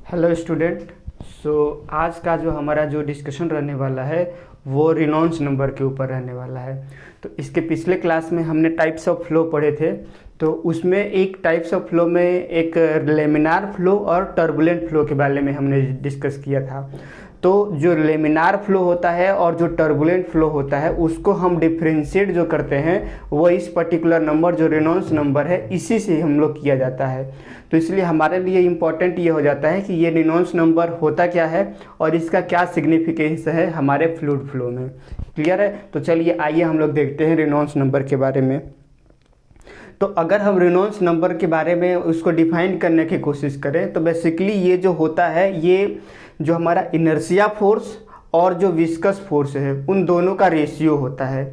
Hello student. आज का जो हमारा जो डिस्कशन रहने वाला है वो रेनॉल्ड्स नंबर के ऊपर रहने वाला है। तो इसके पिछले क्लास में हमने टाइप्स ऑफ फ्लो पढ़े थे। तो उसमें एक टाइप्स ऑफ फ्लो में एक लेमिनार फ्लो और टर्बुलेंट फ्लो के बारे में हमने डिस्कस किया था। तो जो लेमिनार फ्लो होता है और जो टर्बुलेंट फ्लो होता है उसको हम डिफ्रेंशिएट जो करते हैं वो इस पर्टिकुलर नंबर जो रेनॉल्ड्स नंबर है इसी से हम लोग किया जाता है। तो इसलिए हमारे लिए इम्पॉर्टेंट ये हो जाता है कि ये रेनॉल्ड्स नंबर होता क्या है और इसका क्या सिग्निफिकेंस है हमारे फ्लूइड फ्लो में। क्लियर है? तो चलिए आइए हम लोग देखते हैं रेनॉल्ड्स नंबर के बारे में। तो अगर हम रेनॉल्ड्स नंबर के बारे में उसको डिफाइन करने की कोशिश करें तो बेसिकली ये जो होता है ये जो हमारा इनर्शिया फोर्स और जो विस्कस फोर्स है उन दोनों का रेशियो होता है।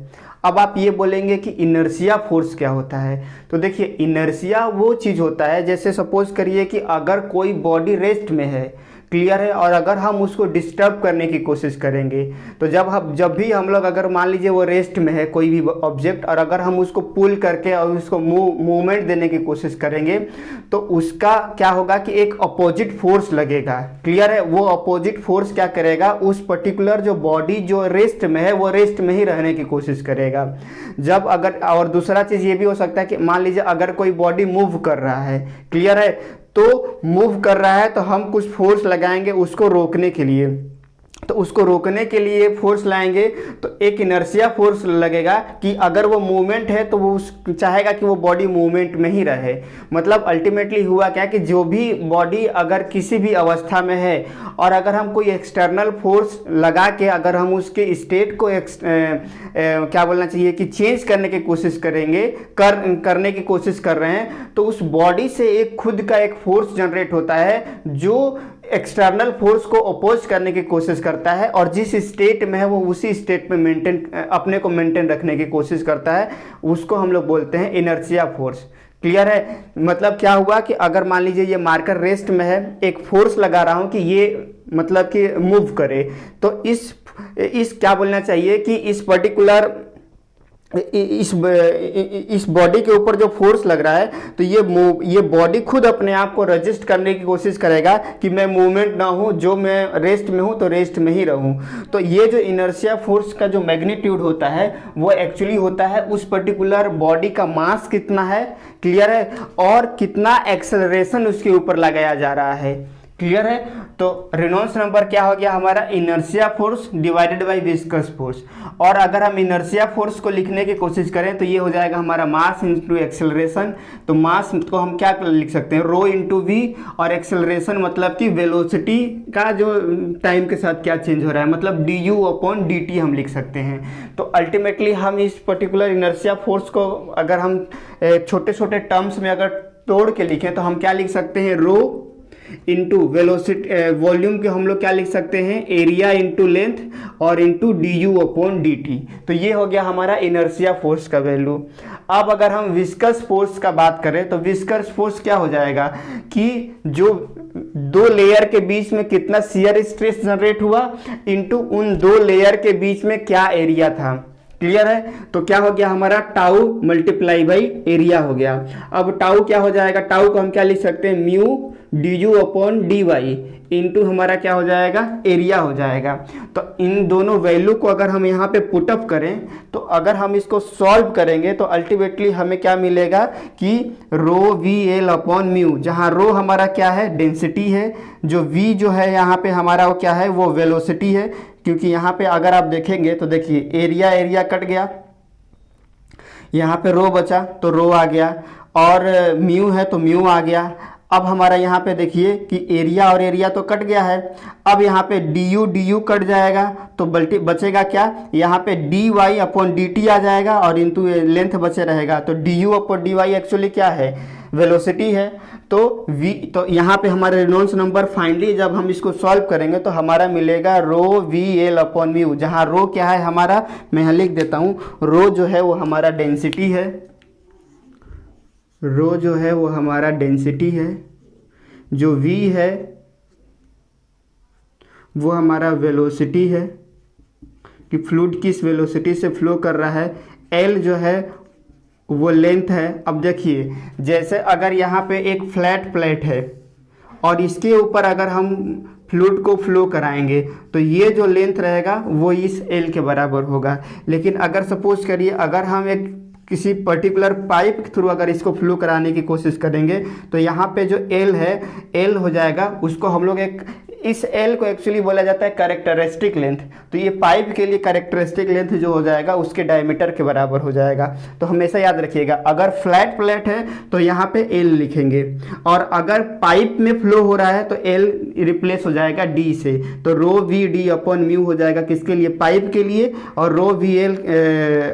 अब आप ये बोलेंगे कि इनर्शिया फोर्स क्या होता है। तो देखिए इनर्शिया वो चीज़ होता है जैसे सपोज करिए कि अगर कोई बॉडी रेस्ट में है, क्लियर है, और अगर हम उसको डिस्टर्ब करने की कोशिश करेंगे तो जब भी हम लोग अगर मान लीजिए वो रेस्ट में है कोई भी ऑब्जेक्ट और अगर हम उसको पुल करके और उसको मूवमेंट देने की कोशिश करेंगे तो उसका क्या होगा कि एक अपोजिट फोर्स लगेगा। क्लियर है? वो अपोजिट फोर्स क्या करेगा, उस पर्टिकुलर जो बॉडी जो रेस्ट में है वो रेस्ट में ही रहने की कोशिश करेगा। जब अगर और दूसरा चीज़ ये भी हो सकता है कि मान लीजिए अगर कोई बॉडी मूव कर रहा है, क्लियर है, तो मूव कर रहा है तो हम कुछ फोर्स लगाएंगे उसको रोकने के लिए। तो उसको रोकने के लिए फोर्स लाएंगे तो एक इनर्शिया फोर्स लगेगा कि अगर वो मूवमेंट है तो वो चाहेगा कि वो बॉडी मूवमेंट में ही रहे। मतलब अल्टीमेटली हुआ क्या कि जो भी बॉडी अगर किसी भी अवस्था में है और अगर हम कोई एक्सटर्नल फोर्स लगा के अगर हम उसके स्टेट को क्या बोलना चाहिए कि चेंज करने की कोशिश करेंगे करने की कोशिश कर रहे हैं तो उस बॉडी से एक खुद का एक फोर्स जनरेट होता है जो एक्सटर्नल फोर्स को अपोज करने की कोशिश करता है और जिस स्टेट में है वो उसी स्टेट में अपने को मेंटेन रखने की कोशिश करता है। उसको हम लोग बोलते हैं इनर्शिया फोर्स। क्लियर है? मतलब क्या हुआ कि अगर मान लीजिए ये मार्कर रेस्ट में है, एक फोर्स लगा रहा हूं कि ये मतलब कि मूव करे, तो इस क्या बोलना चाहिए कि इस पर्टिकुलर इस बॉडी के ऊपर जो फोर्स लग रहा है तो ये बॉडी खुद अपने आप को रजिस्ट करने की कोशिश करेगा कि मैं मूवमेंट ना हूँ, जो मैं रेस्ट में हूँ तो रेस्ट में ही रहूँ। तो ये जो इनर्शिया फोर्स का जो मैग्नीट्यूड होता है वो एक्चुअली होता है उस पर्टिकुलर बॉडी का मास कितना है, क्लियर है, और कितना एक्सेलरेशन उसके ऊपर लगाया जा रहा है। क्लियर है? तो रेनॉल्ड्स नंबर क्या हो गया हमारा, inertia force divided by viscous force. और अगर हम इनर्शिया फोर्स को लिखने की कोशिश करें तो ये हो जाएगा हमारा मास इंटू एक्सेलरेशन। तो मास को हम क्या लिख सकते हैं, रो इंटू वी, और एक्सेलरेशन मतलब कि वेलोसिटी का जो टाइम के साथ क्या चेंज हो रहा है, मतलब D you upon D T हम लिख सकते हैं। तो अल्टीमेटली हम इस पर्टिकुलर इनर्शिया फोर्स को अगर हम छोटे छोटे टर्म्स में अगर तोड़ के लिखें तो हम क्या लिख सकते हैं, रो इंटू वेलोसिटी वॉल्यूम के हम लोग क्या लिख सकते हैं, एरिया इंटू लेंथ और into D you upon D T. तो ये हो गया हमारा इनर्शिया फोर्स का वैल्यू। अब अगर हम विस्कस फोर्स का बात करें तो विस्कस फोर्स क्या हो जाएगा कि जो दो लेयर के बीच में कितना शियर स्ट्रेस जनरेट हुआ इंटू उन दो लेयर के बीच में क्या एरिया था। क्लियर है? तो क्या हो गया हमारा, टाउ मल्टीप्लाई बाई एरिया हो गया। अब टाउ क्या हो जाएगा, टाउ को हम क्या लिख सकते हैं, mu d you upon D y into हमारा क्या हो जाएगा, एरिया हो जाएगा। तो इन दोनों वैल्यू को अगर हम यहाँ पे पुटअप करें तो अगर हम इसको सॉल्व करेंगे तो अल्टीमेटली हमें क्या मिलेगा कि रो वी एल अपॉन म्यू, जहाँ रो हमारा क्या है, डेंसिटी है, जो वी जो है यहाँ पे हमारा वो क्या है, वो वेलोसिटी है। क्योंकि यहाँ पे अगर आप देखेंगे तो देखिए एरिया कट गया, यहाँ पे रो बचा तो रो आ गया, और म्यू है तो म्यू आ गया। अब हमारा यहाँ पे देखिए कि एरिया और एरिया तो कट गया है। अब यहाँ पे डी यू कट जाएगा तो बचेगा क्या, यहाँ पे D Y upon D T आ जाएगा और इंटू लेंथ बचे रहेगा। तो D you upon D Y actually क्या है, वेलोसिटी है। तो यहाँ पे हमारे रेनॉल्ड्स नंबर फाइनली जब हम इसको सॉल्व करेंगे तो हमारा मिलेगा रो वी एल अपॉन म्यू, जहाँ रो क्या है हमारा, मैं यहाँ लिख देता हूँ, रो जो है वो हमारा डेंसिटी है, रो जो है वो हमारा डेंसिटी है, जो v है वो हमारा वेलोसिटी है कि फ्लूइड किस वेलोसिटी से फ्लो कर रहा है, l जो है वो लेंथ है। अब देखिए जैसे अगर यहाँ पे एक फ्लैट प्लेट है और इसके ऊपर अगर हम फ्लूइड को फ्लो कराएंगे तो ये जो लेंथ रहेगा वो इस एल के बराबर होगा। लेकिन अगर सपोज करिए अगर हम एक किसी पर्टिकुलर पाइप के थ्रू अगर इसको फ्लो कराने की कोशिश करेंगे तो यहाँ पे जो एल है, एल हो जाएगा, उसको हम लोग एक, इस एल को एक्चुअली बोला जाता है कैरेक्टरिस्टिक लेंथ। तो ये पाइप के लिए कैरेक्टरिस्टिक लेंथ जो हो जाएगा उसके डायमीटर के बराबर हो जाएगा। तो हमेशा याद रखिएगा, अगर फ्लैट प्लेट है तो यहाँ पे एल लिखेंगे, और अगर पाइप में फ्लो हो रहा है तो एल रिप्लेस हो जाएगा डी से। तो रो वी डी अपॉन म्यू हो जाएगा किसके लिए, पाइप के लिए, और रो वी एल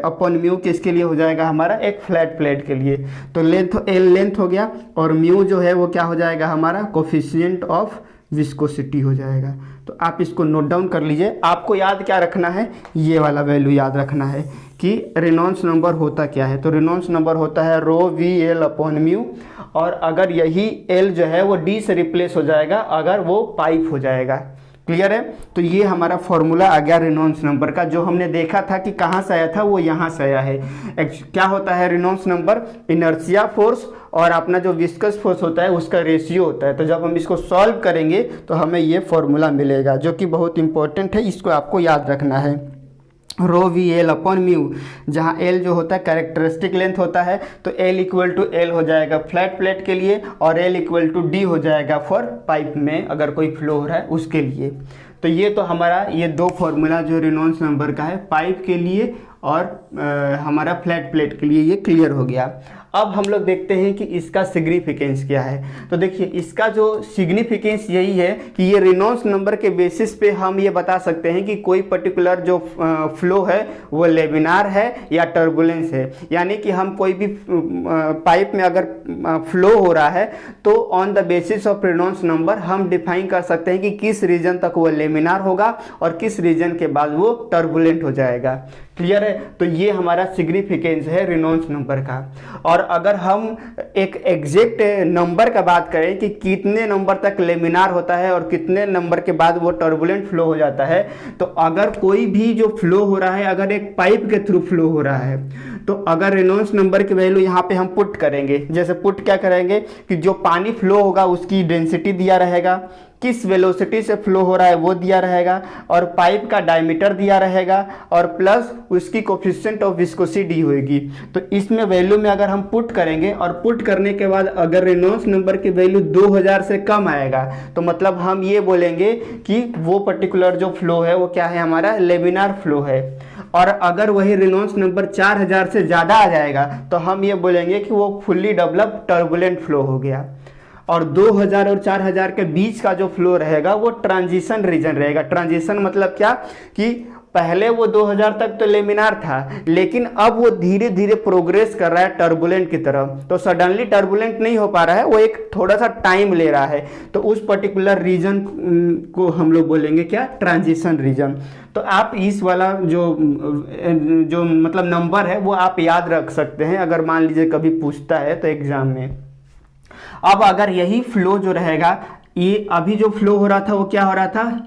अपॉन म्यू किसके लिए हो जाएगा, हमारा एक फ्लैट प्लेट के लिए। तो लेंथ एल लेंथ हो गया, और म्यू जो है वो क्या हो जाएगा, हमारा कोफिशिएंट ऑफ विस्कोसिटी हो जाएगा। तो आप इसको नोट डाउन कर लीजिए। आपको याद क्या रखना है, ये वाला वैल्यू याद रखना है कि रेनॉल्ड्स नंबर होता क्या है। तो रेनॉल्ड्स नंबर होता है रो वी एल अपॉन म्यू, और अगर यही एल जो है वो डी से रिप्लेस हो जाएगा अगर वो पाइप हो जाएगा। क्लियर है। तो ये हमारा फॉर्मूला आ गया रेनॉल्ड्स नंबर का। जो हमने देखा था कि कहाँ से आया था वो यहाँ से आया है। क्या होता है रेनॉल्ड्स नंबर, इनर्शिया फोर्स और अपना जो विस्कस फोर्स होता है उसका रेशियो होता है। तो जब हम इसको सॉल्व करेंगे तो हमें ये फॉर्मूला मिलेगा, जो कि बहुत इंपॉर्टेंट है, इसको आपको याद रखना है। रो वी एल अपॉन म्यू, जहाँ एल जो होता है कैरेक्टरिस्टिक लेंथ होता है, तो एल इक्वल टू एल हो जाएगा फ्लैट प्लेट के लिए, और एल इक्वल टू डी हो जाएगा फॉर पाइप में अगर कोई फ्लो हो रहा है उसके लिए। तो ये तो हमारा ये दो फॉर्मूला जो रेनॉल्ड्स नंबर का है पाइप के लिए और हमारा फ्लैट प्लेट के लिए, ये क्लियर हो गया। अब हम लोग देखते हैं कि इसका सिग्निफिकेंस क्या है। तो देखिए इसका जो सिग्निफिकेंस यही है कि ये रेनॉल्ड्स नंबर के बेसिस पे हम ये बता सकते हैं कि कोई पर्टिकुलर जो फ्लो है वो लेमिनार है या टर्बुलेंस है। यानी कि हम कोई भी पाइप में अगर फ्लो हो रहा है तो on the basis of Reynolds number हम डिफाइन कर सकते हैं कि किस रीजन तक वो लेमिनार होगा और किस रीजन के बाद वो टर्बुलेंट हो जाएगा। क्लियर है। तो ये हमारा सिग्निफिकेंस है रेनॉल्ड्स नंबर का। और अगर हम एक एग्जैक्ट नंबर का बात करें कि कितने नंबर तक लेमिनार होता है और कितने नंबर के बाद वो टर्बुलेंट फ्लो हो जाता है, तो अगर कोई भी जो फ्लो हो रहा है अगर एक पाइप के थ्रू फ्लो हो रहा है, तो अगर रेनॉल्ड्स नंबर की वैल्यू यहाँ पे हम पुट करेंगे, जैसे पुट क्या करेंगे कि जो पानी फ्लो होगा उसकी डेंसिटी दिया रहेगा, किस वेलोसिटी से फ्लो हो रहा है वो दिया रहेगा, और पाइप का डायमीटर दिया रहेगा, और प्लस उसकी कोफिशिएंट ऑफ विस्कोसिटी होगी। तो इसमें वैल्यू में अगर हम पुट करेंगे और पुट करने के बाद अगर रेनॉल्ड्स नंबर की वैल्यू 2000 से कम आएगा तो मतलब हम ये बोलेंगे कि वो पर्टिकुलर जो फ्लो है वो क्या है, हमारा लेमिनार फ्लो है। और अगर वही रेनॉल्ड्स नंबर 4000 से ज़्यादा आ जाएगा तो हम ये बोलेंगे कि वो फुल्ली डेवलप्ड टर्बुलेंट फ्लो हो गया। और 2000 और 4000 के बीच का जो फ्लो रहेगा वो ट्रांजिशन रीजन रहेगा। ट्रांजिशन मतलब क्या कि पहले वो 2000 तक तो लेमिनार था, लेकिन अब वो धीरे धीरे प्रोग्रेस कर रहा है टर्बुलेंट की तरफ। तो सडनली टर्बुलेंट नहीं हो पा रहा है, वो एक थोड़ा सा टाइम ले रहा है। तो उस पर्टिकुलर रीजन को हम लोग बोलेंगे क्या, ट्रांजिशन रीजन। तो आप इस वाला जो मतलब नंबर है वो आप याद रख सकते हैं अगर मान लीजिए कभी पूछता है तो एग्जाम में। अब अगर यही फ्लो जो रहेगा, ये अभी जो फ्लो हो रहा था वो क्या हो रहा था,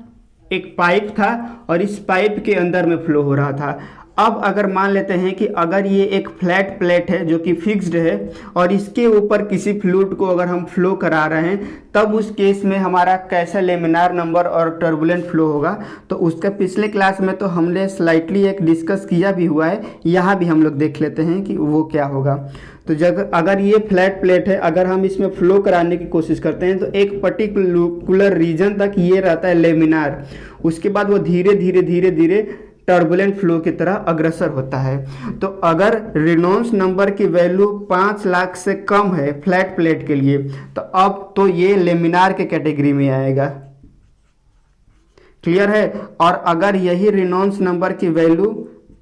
एक पाइप था और इस पाइप के अंदर में फ्लो हो रहा था। अब अगर मान लेते हैं कि अगर ये एक फ्लैट प्लेट है जो कि फिक्स्ड है और इसके ऊपर किसी फ्लूइड को अगर हम फ्लो करा रहे हैं, तब उस केस में हमारा कैसा लेमिनार नंबर और टर्बुलेंट फ्लो होगा। तो उसका पिछले क्लास में तो हमने स्लाइटली एक डिस्कस किया भी हुआ है, यहाँ भी हम लोग देख लेते हैं कि वो क्या होगा। तो जब अगर ये फ्लैट प्लेट है, अगर हम इसमें फ्लो कराने की कोशिश करते हैं तो एक पर्टिकुलर रीजन तक ये रहता है लेमिनार, उसके बाद वो धीरे धीरे धीरे धीरे टर्बुलेंट फ्लो की तरह अग्रसर होता है। तो अगर रेनॉल्ड्स नंबर की वैल्यू 5 लाख से कम है फ्लैट प्लेट के लिए, तो अब तो ये लेमिनार के कैटेगरी में आएगा। क्लियर है। और अगर यही रेनॉल्ड्स नंबर की वैल्यू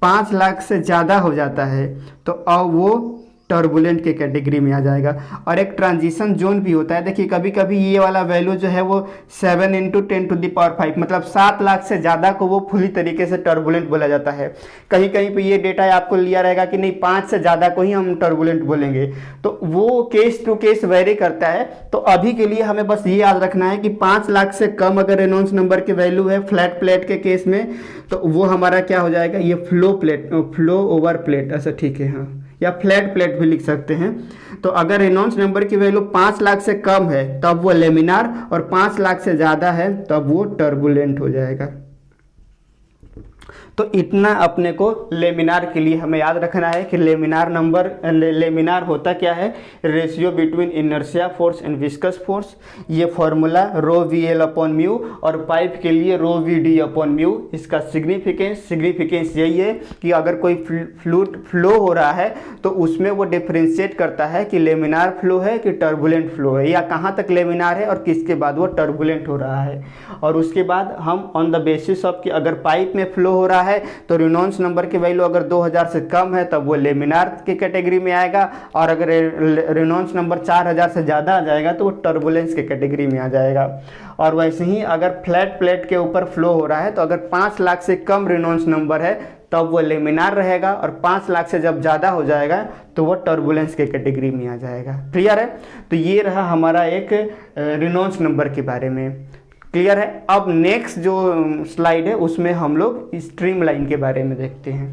5 लाख से ज़्यादा हो जाता है तो अब वो टर्बुलेंट के कैटेगरी में आ जाएगा। और एक ट्रांजिशन जोन भी होता है। देखिए कभी कभी ये वाला वैल्यू जो है वो 7 × 10⁵ मतलब 7 लाख से ज़्यादा को वो फुली तरीके से टर्बुलेंट बोला जाता है। कहीं कहीं पे ये डेटा आपको लिया रहेगा कि नहीं 5 से ज़्यादा को ही हम टर्बुलेंट बोलेंगे। तो वो केस टू केस वेरी करता है। तो अभी के लिए हमें बस ये याद रखना है कि 5 लाख से कम अगर रेनॉल्ड्स नंबर की वैल्यू है फ्लैट प्लेट के केस में, तो वो हमारा क्या हो जाएगा, ये फ्लो ओवर प्लेट। ऐसा ठीक है, हाँ या फ्लैट प्लेट भी लिख सकते हैं। तो अगर रेनॉल्ड्स नंबर की वैल्यू 5 लाख से कम है तब वो लेमिनार, और 5 लाख से ज़्यादा है तब वो टर्बुलेंट हो जाएगा। तो इतना अपने को लेमिनार के लिए हमें याद रखना है कि लेमिनार होता क्या है, ratio between inertia force and viscous force. ये फॉर्मूला रो वी एल अपॉन म्यू, और पाइप के लिए रो वी डी अपॉन म्यू। इसका सिग्निफिकेंस यही है कि अगर कोई फ्लूइड फ्लो हो रहा है तो उसमें वो डिफ्रेंशिएट करता है कि लेमिनार फ्लो है कि टर्बुलेंट फ्लो है, या कहाँ तक लेमिनार है और किसके बाद वो टर्बुलेंट हो रहा है। और उसके बाद हम ऑन द बेसिस ऑफ कि अगर पाइप में फ्लो हो रहा है तो रेनॉल्ड्स नंबर की वैल्यू अगर 2000 से कम है तब वो लेमिनार की कैटेगरी में आएगा, और अगर रेनॉल्ड्स नंबर 4000 से ज़्यादा आ जाएगा तो वो टर्बुलेंस की कैटेगरी में आ जाएगा। और वैसे ही अगर फ्लैट प्लेट के ऊपर फ्लो हो रहा है तो अगर 5 लाख से कम रेनॉल्ड्स नंबर है तब वो लेमिनार रहेगा, और 5 लाख से जब ज़्यादा हो जाएगा तो वो टर्बुलेंस के कैटेगरी में आ जाएगा। क्लियर है? तो ये रहा हमारा एक रेनॉल्ड्स नंबर के बारे में। क्लियर है? अब नेक्स्ट जो स्लाइड है उसमें हम लोग स्ट्रीम लाइन के बारे में देखते हैं।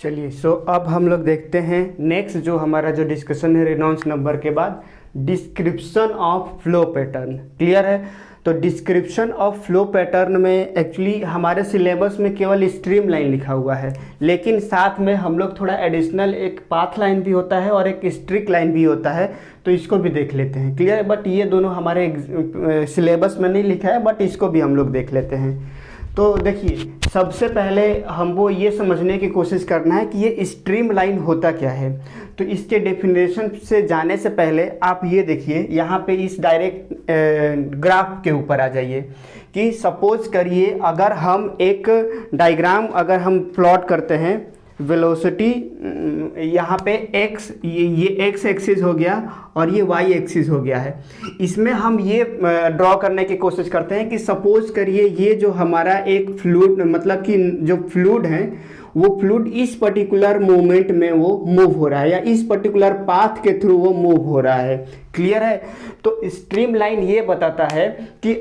चलिए, सो अब हम लोग देखते हैं नेक्स्ट जो हमारा जो डिस्कशन है रेनॉल्ड्स नंबर के बाद, description of flow pattern. Clear है? तो डिस्क्रिप्शन ऑफ फ्लो पैटर्न में एक्चुअली हमारे सिलेबस में केवल स्ट्रीम लाइन लिखा हुआ है, लेकिन साथ में हम लोग थोड़ा एडिशनल एक पाथ लाइन भी होता है और एक स्ट्रिक लाइन भी होता है, तो इसको भी देख लेते हैं। क्लियर है? बट ये दोनों हमारे सिलेबस में नहीं लिखा है, बट इसको भी हम लोग देख लेते हैं। तो देखिए, सबसे पहले हमको ये समझने की कोशिश करना है कि ये स्ट्रीम लाइन होता क्या है। तो इसके डेफिनेशन से जाने से पहले आप ये देखिए, यहाँ पे इस डायरेक्ट ग्राफ के ऊपर आ जाइए कि सपोज करिए अगर हम एक डायग्राम अगर हम प्लॉट करते हैं, वेलोसिटी यहाँ पे x, ये x एक्सिस हो गया और ये y एक्सिस हो गया है। इसमें हम ये ड्रॉ करने की कोशिश करते हैं कि सपोज करिए ये जो हमारा एक फ्लूइड, मतलब कि जो फ्लूइड है वो फ्लूइड इस पर्टिकुलर मोमेंट में वो मूव हो रहा है, या इस पर्टिकुलर पाथ के थ्रू वो मूव हो रहा है। क्लियर है? तो स्ट्रीम लाइन ये बताता है कि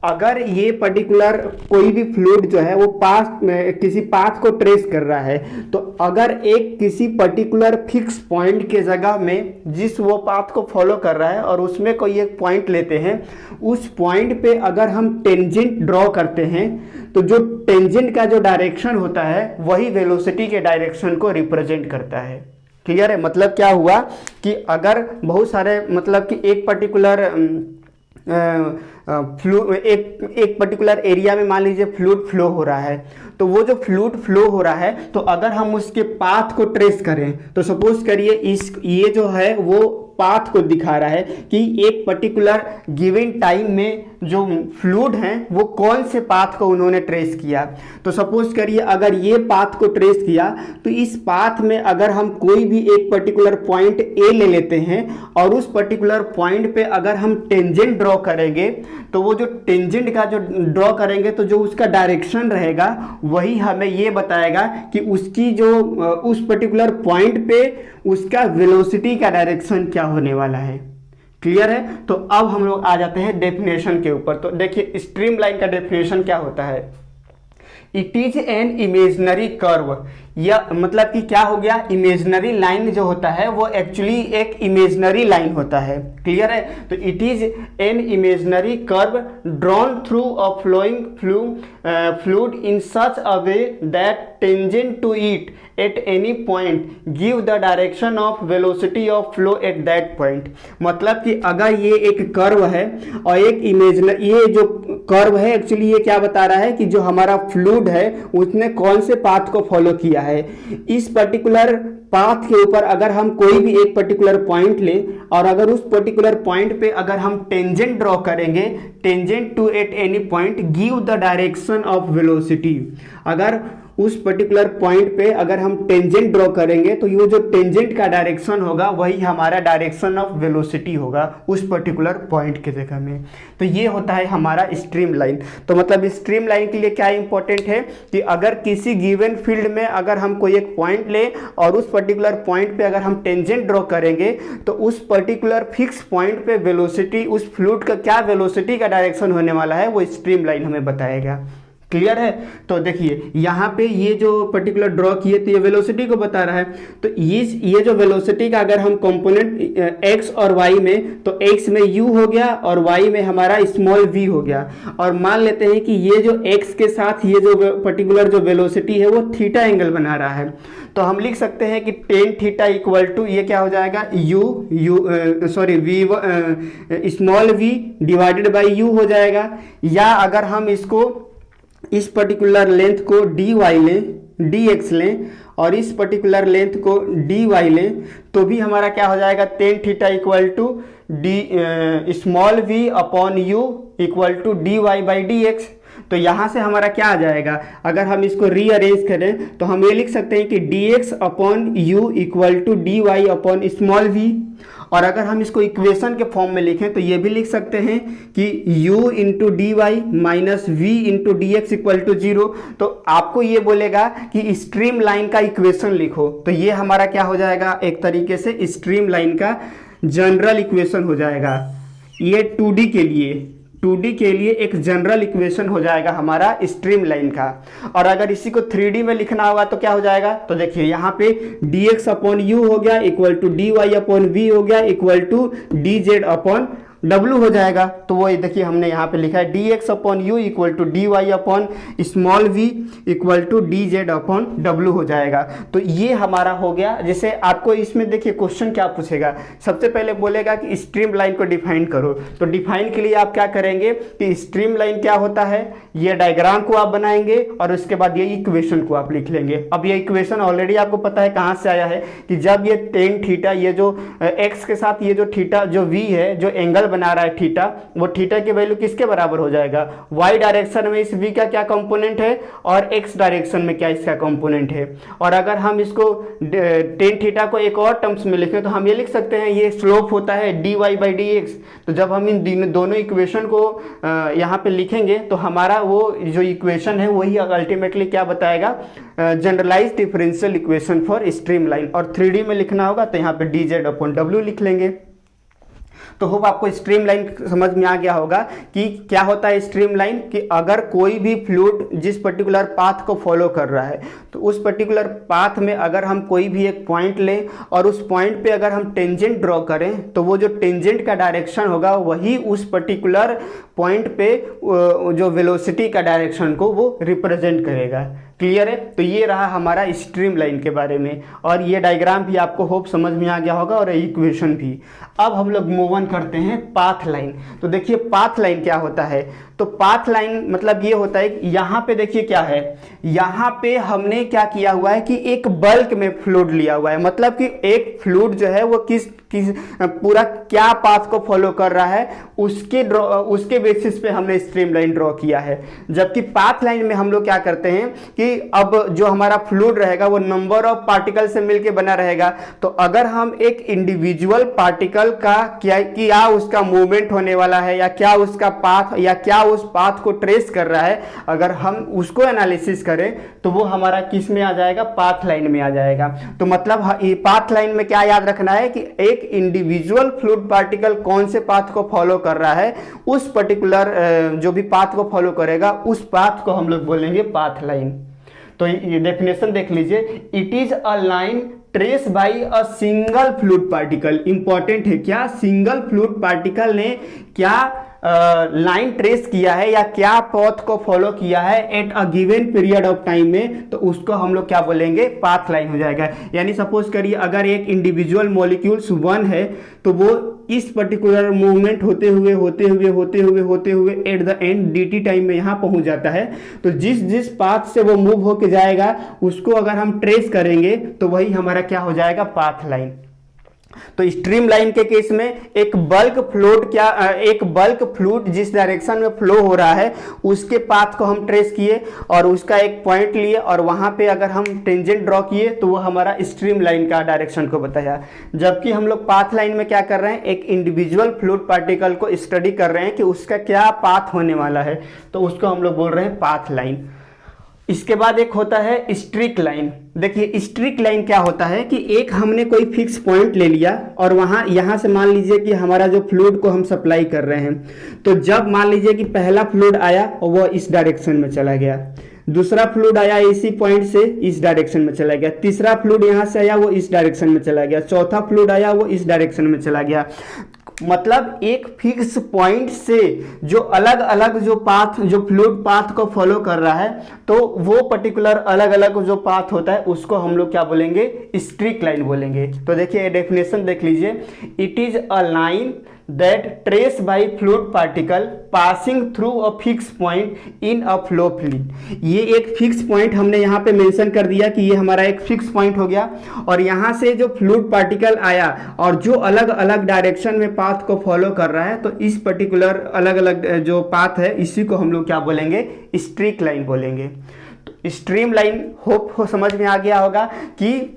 अगर ये पर्टिकुलर कोई भी फ्लूइड जो है वो किसी पाथ को ट्रेस कर रहा है, तो अगर एक किसी पर्टिकुलर फिक्स पॉइंट के जगह में जिस वो पाथ को फॉलो कर रहा है और उसमें कोई एक पॉइंट लेते हैं, उस पॉइंट पे अगर हम टेंजेंट ड्रॉ करते हैं तो जो टेंजेंट का जो डायरेक्शन होता है वही वेलोसिटी के डायरेक्शन को रिप्रेजेंट करता है। क्लियर है? मतलब क्या हुआ कि अगर बहुत सारे, मतलब कि एक पर्टिकुलर एक पर्टिकुलर एरिया में मान लीजिए फ्लूइड फ्लो हो रहा है, तो वो जो फ्लूइड फ्लो हो रहा है तो अगर हम उसके पाथ को ट्रेस करें तो सपोज करिए ये जो है वो पाथ को दिखा रहा है कि एक पर्टिकुलर गिवन टाइम में जो फ्लूइड हैं वो कौन से पाथ को उन्होंने ट्रेस किया। तो सपोज करिए अगर ये पाथ को ट्रेस किया तो इस पाथ में अगर हम कोई भी एक पर्टिकुलर पॉइंट ए ले लेते हैं और उस पर्टिकुलर पॉइंट पे अगर हम टेंजेंट ड्रॉ करेंगे, तो वो जो टेंजेंट का जो ड्रॉ करेंगे तो जो उसका डायरेक्शन रहेगा वही हमें ये बताएगा कि उसकी जो उस पर्टिकुलर पॉइंट पे उसका वेलोसिटी का डायरेक्शन क्या होने वाला है। क्लियर है? तो अब हम लोग आ जाते हैं डेफिनेशन के ऊपर। तो देखिए, स्ट्रीम लाइन का डेफिनेशन क्या होता है। It is an imaginary curve, या मतलब कि क्या हो गया, इमेजनरी लाइन जो होता है वो एक्चुअली एक इमेजनरी लाइन होता है। क्लियर है? तो it is an imaginary curve drawn through a flowing fluid in such a way that tangent to it at any point give the direction of velocity of flow at that point. मतलब कि अगर ये एक curve है और एक imaginary, ये जो कर्व है एक्चुअली ये क्या बता रहा है कि जो हमारा फ्लूइड है उसने कौन से पाथ को फॉलो किया है। इस पर्टिकुलर पाथ के ऊपर अगर हम कोई भी एक पर्टिकुलर पॉइंट ले और अगर उस पर्टिकुलर पॉइंट पे अगर हम टेंजेंट ड्रॉ करेंगे, tangent to at any point give the direction of velocity. अगर उस पर्टिकुलर पॉइंट पे अगर हम टेंजेंट ड्रॉ करेंगे तो ये जो टेंजेंट का डायरेक्शन होगा वही हमारा डायरेक्शन ऑफ वेलोसिटी होगा उस पर्टिकुलर पॉइंट के जगह में। तो ये होता है हमारा स्ट्रीम लाइन। तो मतलब स्ट्रीम लाइन के लिए क्या इंपॉर्टेंट है कि अगर किसी गिवन फील्ड में अगर हम कोई एक पॉइंट ले और उस पर्टिकुलर पॉइंट पे अगर हम टेंजेंट ड्रॉ करेंगे तो उस पर्टिकुलर फिक्स पॉइंट पे वेलोसिटी, उस फ्लूइड का क्या वेलोसिटी का डायरेक्शन होने वाला है वो स्ट्रीम लाइन हमें बताएगा। क्लियर है। तो देखिए यहाँ पे ये जो पर्टिकुलर ड्रॉ किए तो ये वेलोसिटी को बता रहा है। तो ये जो वेलोसिटी का अगर हम कंपोनेंट x और y में, तो x में u हो गया और y में हमारा स्मॉल v हो गया। और मान लेते हैं कि ये जो x के साथ ये जो पर्टिकुलर जो वेलोसिटी है वो थीटा एंगल बना रहा है। तो हम लिख सकते हैं कि टेन थीटा इक्वल टू ये क्या हो जाएगा, v small v divided by u हो जाएगा। या अगर हम इसको इस पर्टिकुलर लेंथ को dy लें, dx लें और इस पर्टिकुलर लेंथ को dy लें, तो भी हमारा क्या हो जाएगा, tan theta equal to d small v upon u equal to dy by dx। तो यहाँ से हमारा क्या आ जाएगा, अगर हम इसको रीअरेंज करें तो हम ये लिख सकते हैं कि dx upon u equal to dy upon small v। और अगर हम इसको इक्वेशन के फॉर्म में लिखें तो ये भी लिख सकते हैं कि u into d y minus v into d x equal to 0। तो आपको ये बोलेगा कि स्ट्रीम लाइन का इक्वेशन लिखो, तो ये हमारा क्या हो जाएगा, एक तरीके से स्ट्रीम लाइन का जनरल इक्वेशन हो जाएगा। ये 2D के लिए एक जनरल इक्वेशन हो जाएगा हमारा स्ट्रीम लाइन का। और अगर इसी को 3D में लिखना होगा तो क्या हो जाएगा, तो देखिए यहाँ पे dx अपॉन यू हो गया equal to dy upon v हो गया equal to dz upon w हो जाएगा। तो वो देखिए हमने यहाँ पे लिखा है dx upon u equal to dy upon small v equal to dz upon w हो जाएगा। तो ये हमारा हो गया। जैसे आपको इसमें देखिए क्वेश्चन क्या पूछेगा, सबसे पहले बोलेगा कि स्ट्रीम लाइन को डिफाइन करो। तो डिफाइन के लिए आप क्या करेंगे कि स्ट्रीम लाइन क्या होता है, ये डायग्राम को आप बनाएंगे और उसके बाद ये इक्वेशन को आप लिख लेंगे। अब ये इक्वेशन ऑलरेडी आपको पता है कहाँ से आया है, कि जब ये टेन थीटा, ये जो x के साथ ये जो थीटा जो v है, जो एंगल बना रहा है थीटा, वो थीटा की वैल्यू किसके बराबर हो जाएगा, y डायरेक्शन में इस v का क्या कंपोनेंट है और x डायरेक्शन में क्या इसका कंपोनेंट है। और अगर हम इसको टेन थीटा को एक और टर्म्स में लिखें तो हम ये लिख सकते हैं ये स्लोप होता है dy बाई dx। तो जब हम इन दोनों इक्वेशन को यहाँ पे लिखेंगे तो हमारा वो जो इक्वेशन है वही अल्टीमेटली क्या बताएगा, generalized differential equation for streamline. और 3D में लिखना होगा तो यहाँ पे dz अपॉन w लिख लेंगे। तो होप आपको स्ट्रीम लाइन समझ में आ गया होगा कि क्या होता है स्ट्रीम लाइन, कि अगर कोई भी फ्लूइड जिस पर्टिकुलर पाथ को फॉलो कर रहा है तो उस पर्टिकुलर पाथ में अगर हम कोई भी एक पॉइंट लें और उस पॉइंट पे अगर हम टेंजेंट ड्रॉ करें तो वो जो टेंजेंट का डायरेक्शन होगा वही उस पर्टिकुलर पॉइंट पे जो वेलोसिटी का डायरेक्शन को वो रिप्रेजेंट करेगा। क्लियर है। तो ये रहा हमारा स्ट्रीम लाइन के बारे में, और ये डायग्राम भी आपको होप समझ में आ गया होगा और इक्वेशन भी। अब हम लोग मूव ऑन करते हैं पाथ लाइन। तो देखिए पाथ लाइन क्या होता है, तो पाथ लाइन मतलब ये होता है कि यहाँ पे देखिए क्या है, यहाँ पे हमने क्या किया हुआ है कि एक बल्क में फ्लूइड लिया हुआ है, मतलब कि एक फ्लूइड जो है वो किस पूरा क्या पाथ को फॉलो कर रहा है उसके बेसिस पे हमने स्ट्रीम लाइन ड्रॉ किया है। जबकि पाथ लाइन में हम लोग क्या करते हैं कि अब जो हमारा फ्लूइड रहेगा वो नंबर ऑफ पार्टिकल से मिलके बना रहेगा। तो अगर हम एक इंडिविजुअल पार्टिकल का क्या उसका मूवमेंट होने वाला है या क्या उसका पाथ या क्या उस पाथ को ट्रेस कर रहा है, अगर हम उसको एनालिसिस करें तो वो हमारा किस में आ जाएगा, पाथ लाइन में आ जाएगा। तो मतलब पाथ लाइन में क्या याद रखना है कि एक इंडिविजुअल फ्लूइड पार्टिकल कौन से पाथ को फॉलो कर रहा है, उस पर्टिकुलर जो भी पाथ को फॉलो करेगा उस पाथ को हम लोग बोलेंगे पाथ लाइन। तो ये डेफिनेशन देख लीजिए, it is a line trace by a single fluid particle. Important है क्या, सिंगल फ्लूइड पार्टिकल ने क्या लाइन ट्रेस किया है या क्या पथ को फॉलो किया है at a given period of time में, तो उसको हम लोग क्या बोलेंगे, पाथ लाइन हो जाएगा। यानी सपोज करिए अगर एक इंडिविजुअल मॉलिक्यूल्स 1 है तो वो इस पर्टिकुलर मूवमेंट होते हुए at the end dt time में यहाँ पहुंच जाता है। तो जिस पाथ से वो मूव होके जाएगा उसको अगर हम ट्रेस करेंगे तो वही हमारा क्या हो जाएगा, पाथ लाइन। तो स्ट्रीम लाइन के केस में एक बल्क फ्लूइड जिस डायरेक्शन में फ्लो हो रहा है उसके पाथ को हम ट्रेस किए और उसका एक पॉइंट लिए और वहां पे अगर हम टेंजेंट ड्रॉ किए तो वो हमारा स्ट्रीम लाइन का डायरेक्शन को बताया। जबकि हम लोग पाथ लाइन में क्या कर रहे हैं, एक इंडिविजुअल फ्लूइड पार्टिकल को स्टडी कर रहे हैं कि उसका क्या पाथ होने वाला है, तो उसको हम लोग बोल रहे हैं पाथ लाइन। इसके बाद एक होता है स्ट्रिक लाइन। देखिए स्ट्रिक लाइन क्या होता है कि एक हमने कोई फिक्स पॉइंट ले लिया और वहाँ यहाँ से मान लीजिए कि हमारा जो फ्लूइड को हम सप्लाई कर रहे हैं, तो जब मान लीजिए कि पहला फ्लूइड आया और वो इस डायरेक्शन में चला गया, दूसरा फ्लूइड आया इसी पॉइंट से इस डायरेक्शन में चला गया, तीसरा फ्लूइड यहाँ से आया वो इस डायरेक्शन में चला गया, चौथा फ्लूइड आया वो इस डायरेक्शन में चला गया। मतलब एक फिक्स पॉइंट से जो अलग अलग जो पाथ, जो फ्लूइड पाथ को फॉलो कर रहा है, तो वो पर्टिकुलर अलग अलग जो पाथ होता है उसको हम लोग क्या बोलेंगे, स्ट्रिक लाइन बोलेंगे। तो देखिए डेफिनेशन देख लीजिए, it is a line that trace by fluid particle passing through a fixed point in a flow fluid। ये एक फिक्स पॉइंट हमने यहाँ पे मेंशन कर दिया कि ये हमारा एक फिक्स पॉइंट हो गया, और यहाँ से जो फ्लूइड पार्टिकल आया और जो अलग अलग डायरेक्शन में पाथ को फॉलो कर रहा है, तो इस पर्टिकुलर अलग अलग जो पाथ है इसी को हम लोग क्या बोलेंगे, स्ट्रिक लाइन बोलेंगे। तो स्ट्रीम लाइन होप हो समझ में आ गया होगा कि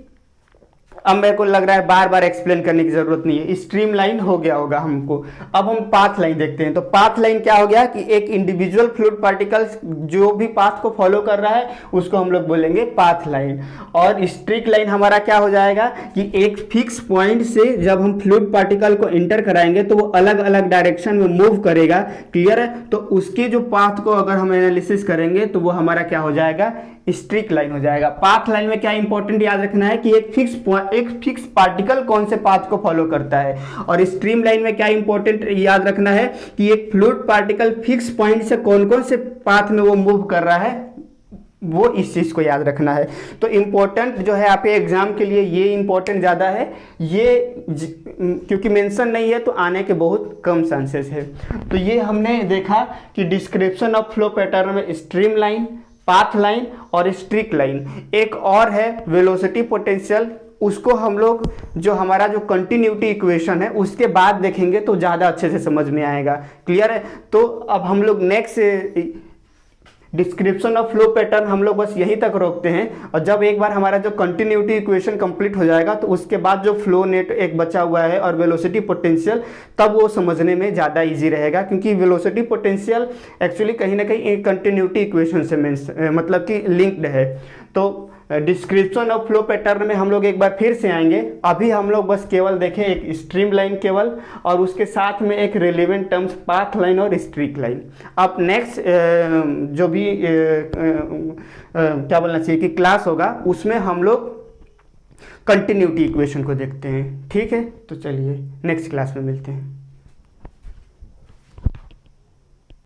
अब मेरे को लग रहा है बार बार एक्सप्लेन करने की जरूरत नहीं है, स्ट्रीम लाइन हो गया होगा हमको। अब हम पाथ लाइन देखते हैं। तो पाथ लाइन क्या हो गया कि एक इंडिविजुअल फ्लूइड पार्टिकल जो भी पाथ को फॉलो कर रहा है उसको हम लोग बोलेंगे पाथ लाइन। और स्ट्रिक लाइन हमारा क्या हो जाएगा कि एक फिक्स पॉइंट से जब हम फ्लूइड पार्टिकल को एंटर कराएंगे तो वो अलग अलग डायरेक्शन में मूव करेगा, क्लियर है। तो उसके जो पाथ को अगर हम एनालिसिस करेंगे तो वो हमारा क्या हो जाएगा, स्ट्रिक लाइन हो जाएगा। पाथ लाइन में क्या इंपॉर्टेंट याद रखना है कि एक फिक्स पार्टिकल कौन से पाथ को फॉलो करता है, और स्ट्रीम लाइन में क्या इंपॉर्टेंट याद रखना है कि एक फ्लूइड पार्टिकल फिक्स पॉइंट से कौन कौन से पाथ में वो मूव कर रहा है, वो इस चीज को याद रखना है। तो इंपॉर्टेंट जो है आपके एग्जाम के लिए ये इंपॉर्टेंट ज्यादा है, ये क्योंकि मेंशन नहीं है तो आने के बहुत कम चांसेस है। तो ये हमने देखा कि डिस्क्रिप्शन ऑफ फ्लो पैटर्न में स्ट्रीम लाइन, पाथ लाइन और स्ट्रिक लाइन। एक और है वेलोसिटी पोटेंशियल, उसको हम लोग जो हमारा जो कंटिन्यूटी इक्वेशन है उसके बाद देखेंगे तो ज़्यादा अच्छे से समझ में आएगा, क्लियर है। तो अब हम लोग next description of flow pattern हम लोग बस यहीं तक रोकते हैं, और जब एक बार हमारा जो कंटिन्यूटी इक्वेशन कंप्लीट हो जाएगा तो उसके बाद जो फ्लो नेट एक बचा हुआ है और वेलोसिटी पोटेंशियल, तब वो समझने में ज़्यादा इजी रहेगा, क्योंकि वेलोसिटी पोटेंशियल एक्चुअली कहीं ना कहीं एक कंटिन्यूटी इक्वेशन से मतलब कि लिंक्ड है। तो डिस्क्रिप्शन ऑफ फ्लो पैटर्न में हम लोग एक बार फिर से आएंगे। अभी हम लोग बस केवल देखें एक स्ट्रीम लाइन केवल, और उसके साथ में एक रिलेवेंट टर्म्स पाथ लाइन और स्ट्रिक लाइन। अब नेक्स्ट जो भी क्या बोलना चाहिए कि क्लास होगा उसमें हम लोग कंटिन्यूटी इक्वेशन को देखते हैं, ठीक है। तो चलिए नेक्स्ट क्लास में मिलते हैं।